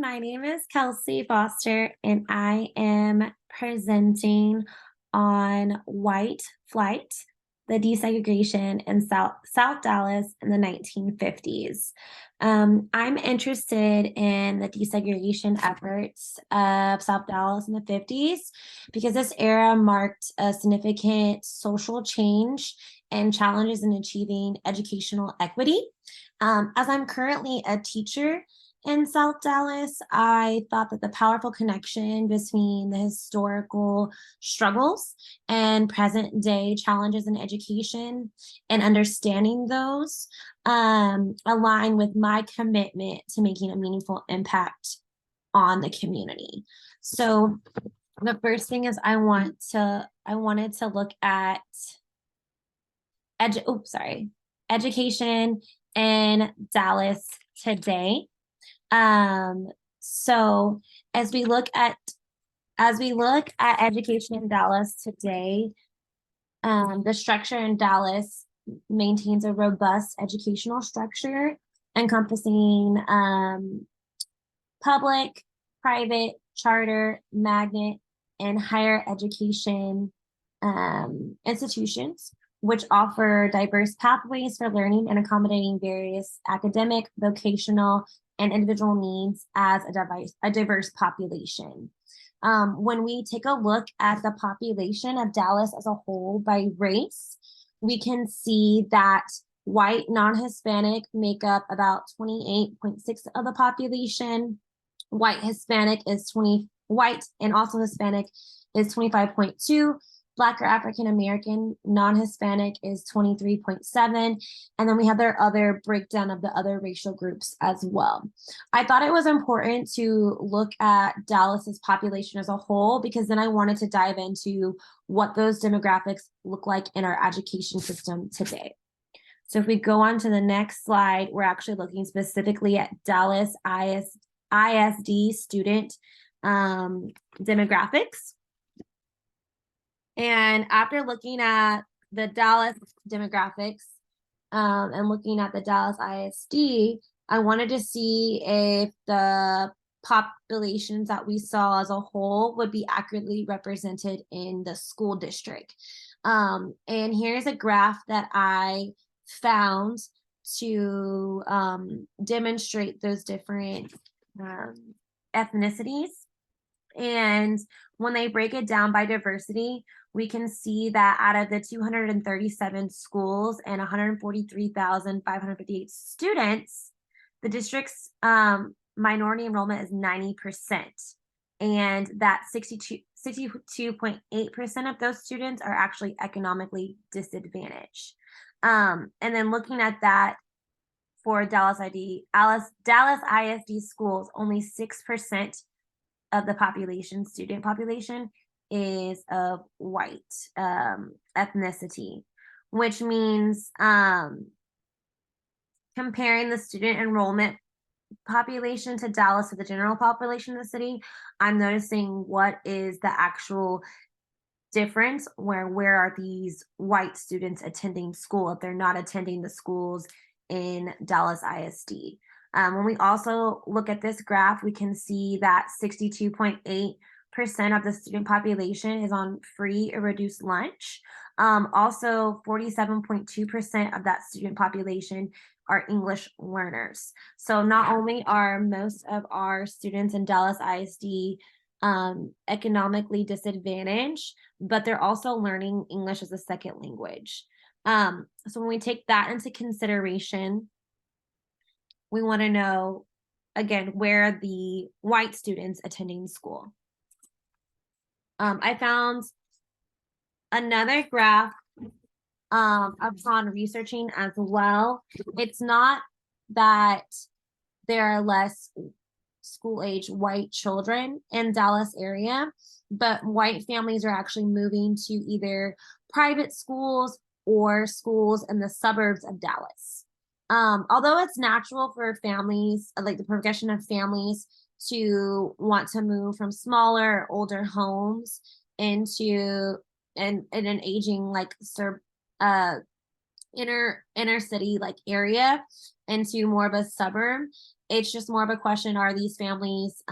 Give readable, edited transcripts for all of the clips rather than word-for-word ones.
my name is Kelsey Foster, and I am presenting on white flight, the desegregation in South Dallas in the 1950s. I'm interested in the desegregation efforts of South Dallas in the 50s because this era marked a significant social change and challenges in achieving educational equity. As I'm currently a teacher in South Dallas, I thought that the powerful connection between the historical struggles and present day challenges in education and understanding those align with my commitment to making a meaningful impact on the community. So the first thing is I wanted to look at education in Dallas today. So as we look at education in Dallas today, the structure in Dallas maintains a robust educational structure encompassing public, private, charter, magnet, and higher education institutions, which offer diverse pathways for learning and accommodating various academic, vocational, and individual needs as a diverse population. When we take a look at the population of Dallas as a whole by race, we can see that white non-Hispanic make up about 28.6% of the population. White and also Hispanic is 25.2%. Black or African American non-Hispanic is 23.7%. And then we have their other breakdown of the other racial groups as well. I thought it was important to look at Dallas's population as a whole because then I wanted to dive into what those demographics look like in our education system today. So if we go on to the next slide, we're actually looking specifically at Dallas ISD student demographics. And after looking at the Dallas demographics and looking at the Dallas ISD, I wanted to see if the populations that we saw as a whole would be accurately represented in the school district. And here's a graph that I found to demonstrate those different ethnicities. And when they break it down by diversity, we can see that out of the 237 schools and 143,558 students, the district's minority enrollment is 90%. And that 62.8% of those students are actually economically disadvantaged. And then looking at that for Dallas ISD schools, only 6% of the student population is of white ethnicity, which means comparing the student enrollment population to Dallas to the general population of the city, I'm noticing what is the actual difference where are these white students attending school if they're not attending the schools in Dallas ISD. When we also look at this graph, we can see that 62.8% of the student population is on free or reduced lunch. Also, 47.2% of that student population are English learners. So not only are most of our students in Dallas ISD economically disadvantaged, but they're also learning English as a second language. So when we take that into consideration, we want to know, again, where are the white students attending school. I found another graph upon researching as well. It's not that there are less school-age white children in Dallas area, but white families are actually moving to either private schools or schools in the suburbs of Dallas. Although it's natural for families, like the progression of families, to want to move from smaller, older homes into an aging inner city like area into more of a suburb. It's just more of a question, are these families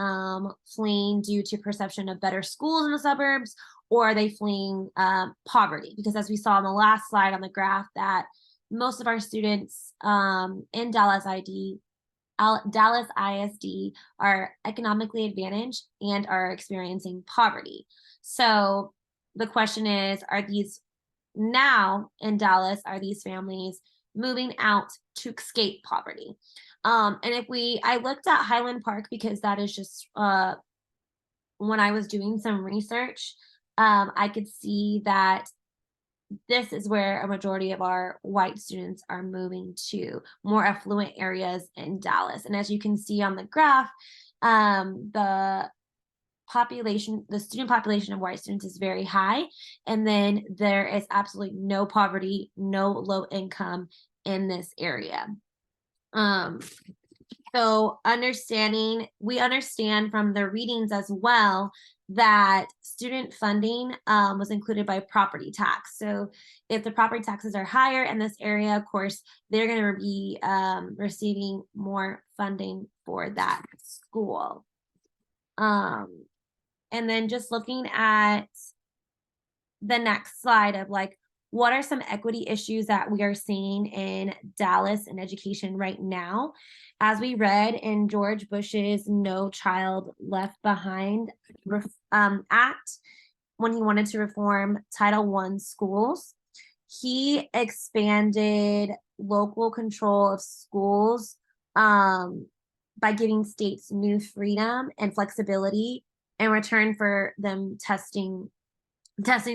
fleeing due to perception of better schools in the suburbs, or are they fleeing poverty? Because as we saw on the last slide on the graph, that most of our students in Dallas ISD are economically advantaged and are experiencing poverty. So the question is, are these now in Dallas, are these families moving out to escape poverty? And I looked at Highland Park because that is just when I was doing some research, I could see that this is where a majority of our white students are moving to more affluent areas in Dallas. And as you can see on the graph, the student population of white students is very high. And then there is absolutely no poverty, no low income in this area. So we understand from the readings as well that student funding was included by property tax. So if the property taxes are higher in this area, of course, they're going to be receiving more funding for that school. And then just looking at the next slide of like, what are some equity issues that we are seeing in Dallas in education right now? As we read in George Bush's No Child Left Behind Act, when he wanted to reform Title I schools, he expanded local control of schools by giving states new freedom and flexibility in return for them testing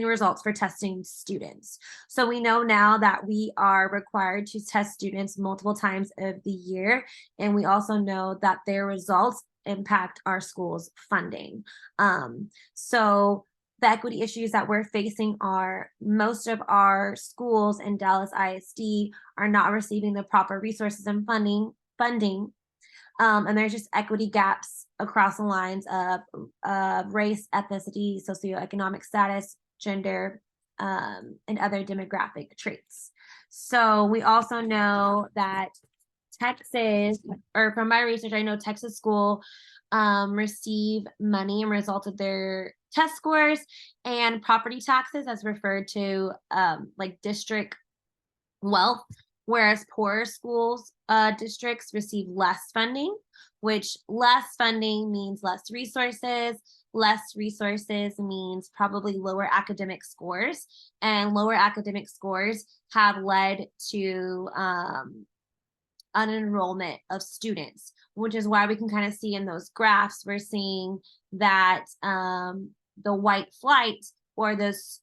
results for testing students. So we know now that we are required to test students multiple times of the year. And we also know that their results impact our school's funding. So the equity issues that we're facing are most of our schools in Dallas ISD are not receiving the proper resources and funding. And there's just equity gaps across the lines of race, ethnicity, socioeconomic status, gender, and other demographic traits. So we also know that Texas, or from my research, I know Texas school receive money and result of their test scores and property taxes as referred to like district wealth, whereas poorer schools districts receive less funding, which less funding means less resources. Less resources means probably lower academic scores, and lower academic scores have led to unenrollment of students, which is why we can kind of see in those graphs, we're seeing that the white flight, or those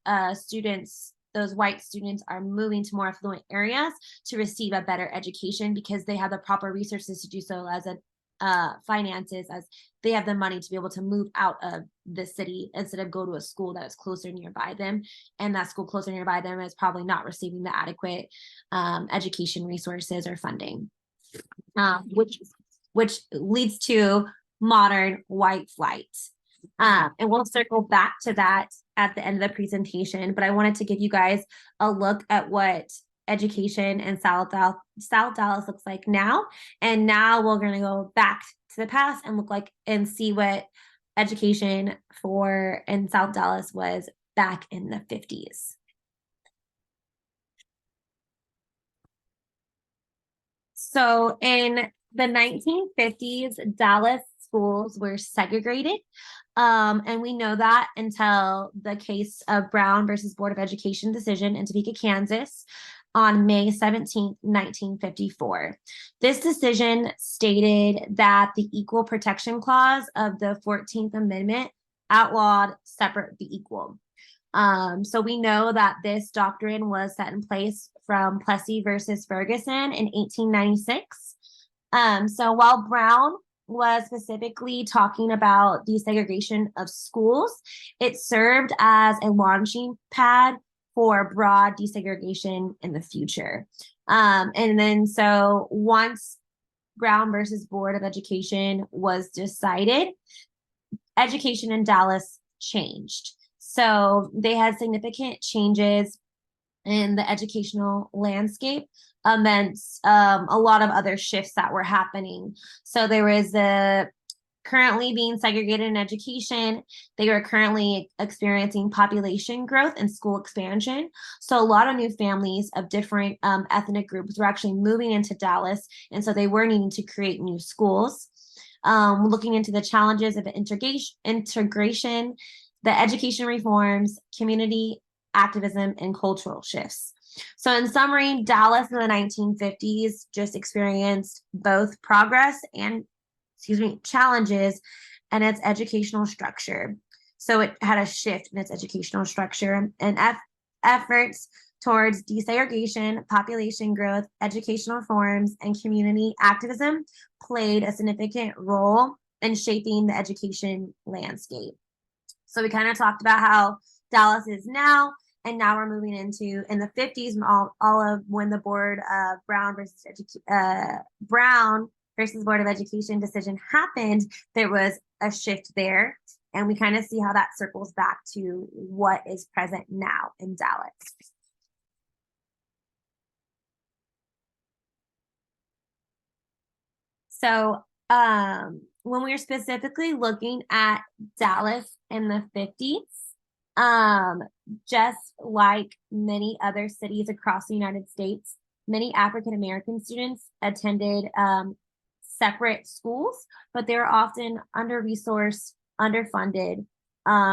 white students are moving to more affluent areas to receive a better education because they have the proper resources to do so, as finances, as they have the money to be able to move out of the city instead of go to a school that is closer nearby them. And that school closer nearby them is probably not receiving the adequate education resources or funding, which leads to modern white flight. And we'll circle back to that at the end of the presentation, but I wanted to give you guys a look at what education in South Dallas looks like now. And now we're going to go back to the past and see what education in South Dallas was back in the 50s. So in the 1950s, Dallas schools were segregated. And we know that until the case of Brown versus Board of Education decision in Topeka, Kansas on May 17th, 1954. This decision stated that the Equal Protection Clause of the 14th Amendment outlawed separate but equal. So we know that this doctrine was set in place from Plessy versus Ferguson in 1896. So while Brown was specifically talking about desegregation of schools, it served as a launching pad for broad desegregation in the future. And then so once Brown versus Board of Education was decided, education in Dallas changed. So they had significant changes in the educational landscape amidst a lot of other shifts that were happening. So there was the currently being segregated in education. They were currently experiencing population growth and school expansion. So a lot of new families of different ethnic groups were actually moving into Dallas. And so they were needing to create new schools. Looking into the challenges of integration, the education reforms, community activism, and cultural shifts. So in summary, Dallas in the 1950s just experienced both progress and challenges in its educational structure. So it had a shift in its educational structure and efforts towards desegregation, population growth, educational reforms, and community activism played a significant role in shaping the education landscape. So we kind of talked about how Dallas is now, and now we're moving into in the 50s, all of when the board of Brown versus Board of Education decision happened, there was a shift there. And we kind of see how that circles back to what is present now in Dallas. So when we are specifically looking at Dallas in the 50s, just like many other cities across the United States, many African American students attended separate schools, but they were often under-resourced, underfunded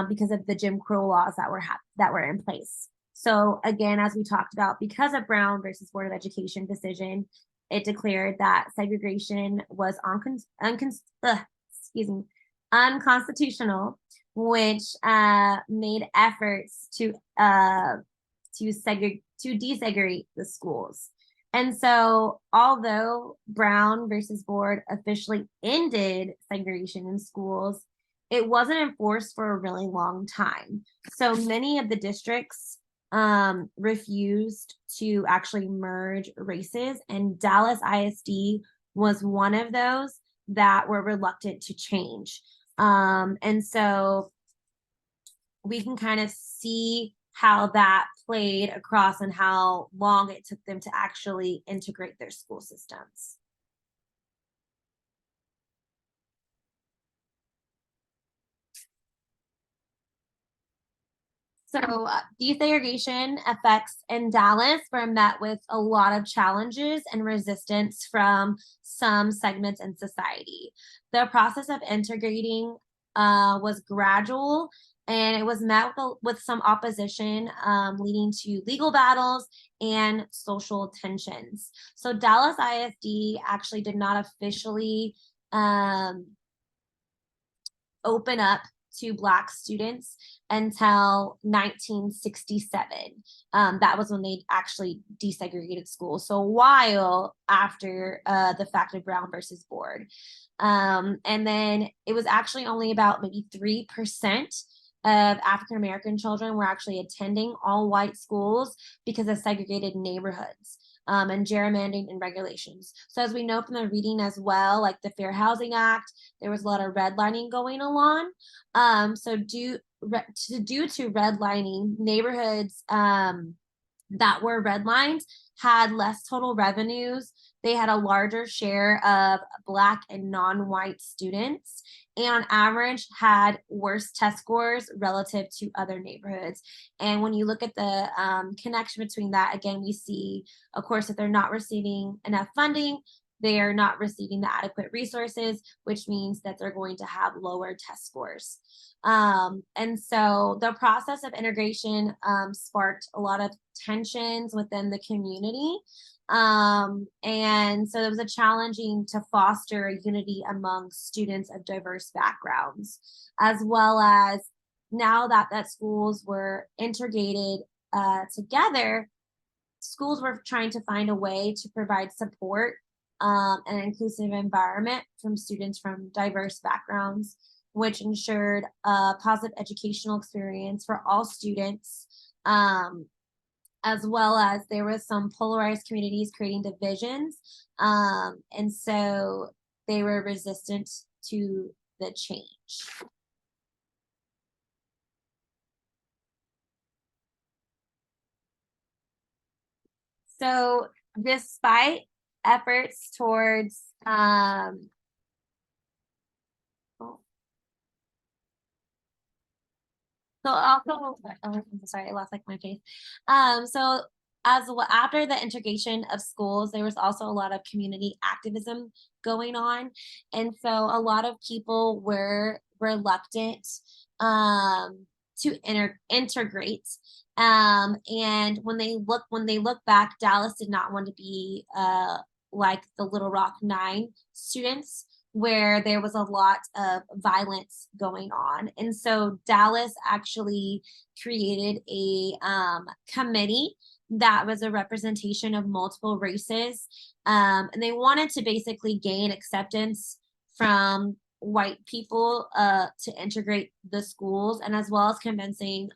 because of the Jim Crow laws that were in place. So again, as we talked about, because of Brown versus Board of Education decision, it declared that segregation was unconstitutional, which made efforts to desegregate the schools. And so, although Brown versus Board officially ended segregation in schools, it wasn't enforced for a really long time. So many of the districts refused to actually merge races, and Dallas ISD was one of those that were reluctant to change. And so we can kind of see how that played across and how long it took them to actually integrate their school systems. So desegregation effects in Dallas were met with a lot of challenges and resistance from some segments in society. The process of integrating was gradual, and it was met with some opposition, leading to legal battles and social tensions. So Dallas ISD actually did not officially open up to Black students until 1967. That was when they actually desegregated schools. So a while after the fact of Brown versus Board. And then it was actually only about maybe 3% of African American children were actually attending all white schools because of segregated neighborhoods. And gerrymandering and regulations. So as we know from the reading as well, like the Fair Housing Act, there was a lot of redlining going along. So due to redlining, neighborhoods that were redlined had less total revenues. They had a larger share of Black and non-white students, and on average had worse test scores relative to other neighborhoods. And when you look at the connection between that, again, we see, of course, that they're not receiving enough funding, they are not receiving the adequate resources, which means that they're going to have lower test scores. And so the process of integration sparked a lot of tensions within the community. And so it was a challenging to foster a unity among students of diverse backgrounds, as well as now that schools were integrated together, schools were trying to find a way to provide support and an inclusive environment from students from diverse backgrounds, which ensured a positive educational experience for all students, as well as there was some polarized communities creating divisions. And so they were resistant to the change. So despite efforts towards oh, so also oh, I'm sorry, I lost like my place. So as well after the integration of schools, there was also a lot of community activism going on. And so a lot of people were reluctant um integrate. And when they look back, Dallas did not want to be like the Little Rock Nine students where there was a lot of violence going on. And so Dallas actually created a committee that was a representation of multiple races. And they wanted to basically gain acceptance from white people to integrate the schools, and as well as convincing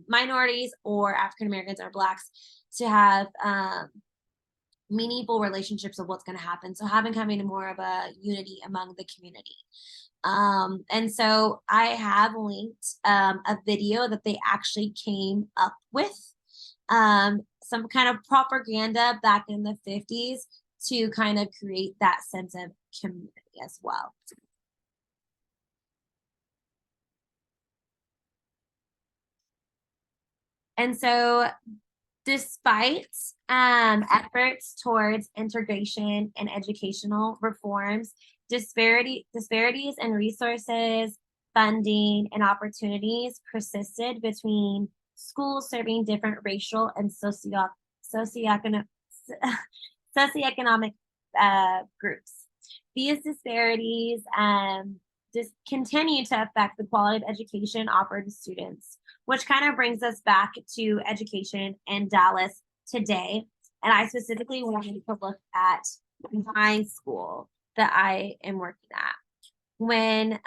minorities or African Americans or Blacks to have meaningful relationships of what's going to happen. So having more of a unity among the community. And so I have linked a video that they actually came up with, some kind of propaganda back in the 50s to kind of create that sense of community as well. And so despite efforts towards integration and educational reforms, disparities in resources, funding, and opportunities persisted between schools serving different racial and socioeconomic, socioeconomic groups. These disparities just continue to affect the quality of education offered to students, which kind of brings us back to education in Dallas today. And I specifically wanted to look at my school that I am working at. When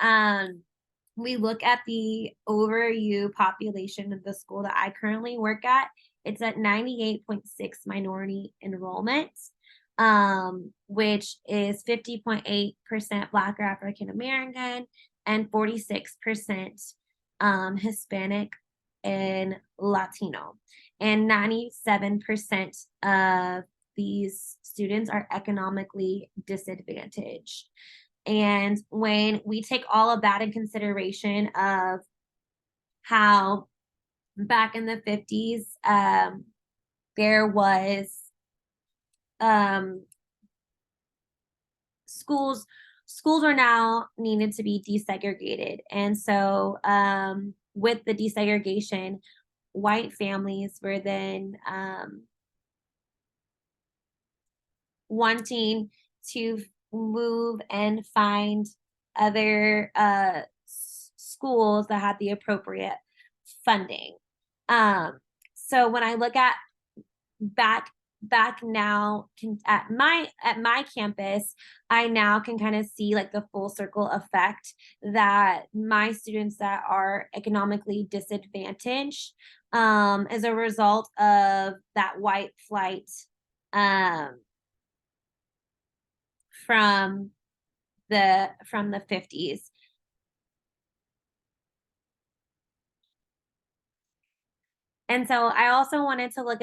we look at the overview population of the school that I currently work at, it's at 98.6 minority enrollment, which is 50.8% Black or African American and 46% Hispanic and Latino. And 97% of these students are economically disadvantaged. And when we take all of that in consideration of how back in the 50s, there was um, schools are now needed to be desegregated. And so with the desegregation, white families were then wanting to move and find other schools that had the appropriate funding. So when I look at back now at my campus, I now can kind of see like the full circle effect that my students that are economically disadvantaged as a result of that white flight um, from the 50s. And so I also wanted to look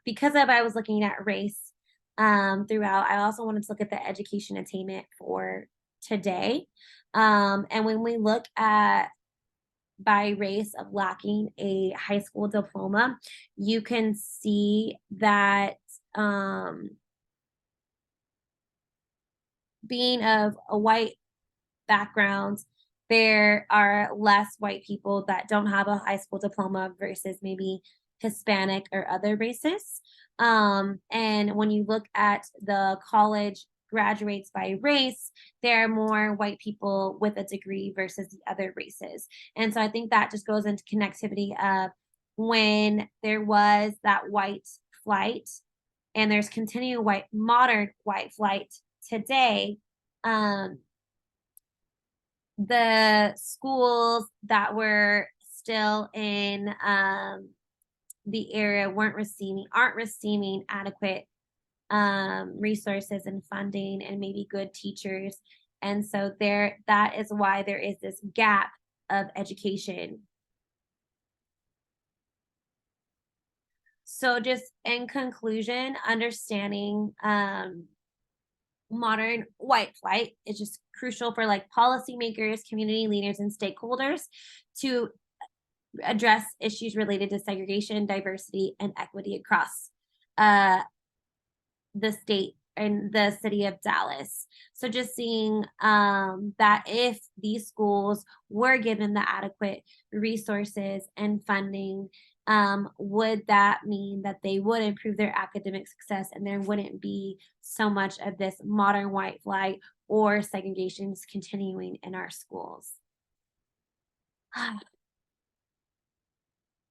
because of I was looking at race throughout. I also wanted to look at the education attainment for today. And when we look at by race of lacking a high school diploma, you can see that being of a white background, there are less white people that don't have a high school diploma versus maybe Hispanic or other races. And when you look at the college graduates by race, there are more white people with a degree versus the other races. And so I think that just goes into connectivity of when there was that white flight and there's continued modern white flight today. The schools that were still in the area aren't receiving adequate resources and funding and maybe good teachers. And so that is why there is this gap of education. So just in conclusion, understanding modern white flight is just crucial for like policymakers, community leaders, and stakeholders to address issues related to segregation, diversity, and equity across uh, the state and the city of Dallas. So just seeing that if these schools were given the adequate resources and funding, would that mean that they would improve their academic success and there wouldn't be so much of this modern white flight or segregations continuing in our schools?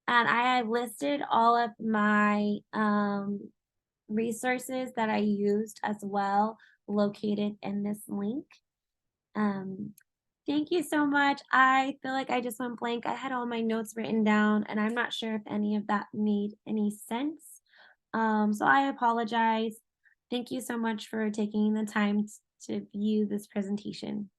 And I have listed all of my resources that I used as well, located in this link. Um, Thank you so much. I feel like I just went blank. I had all my notes written down, and I'm not sure if any of that made any sense. So I apologize. Thank you so much for taking the time to view this presentation.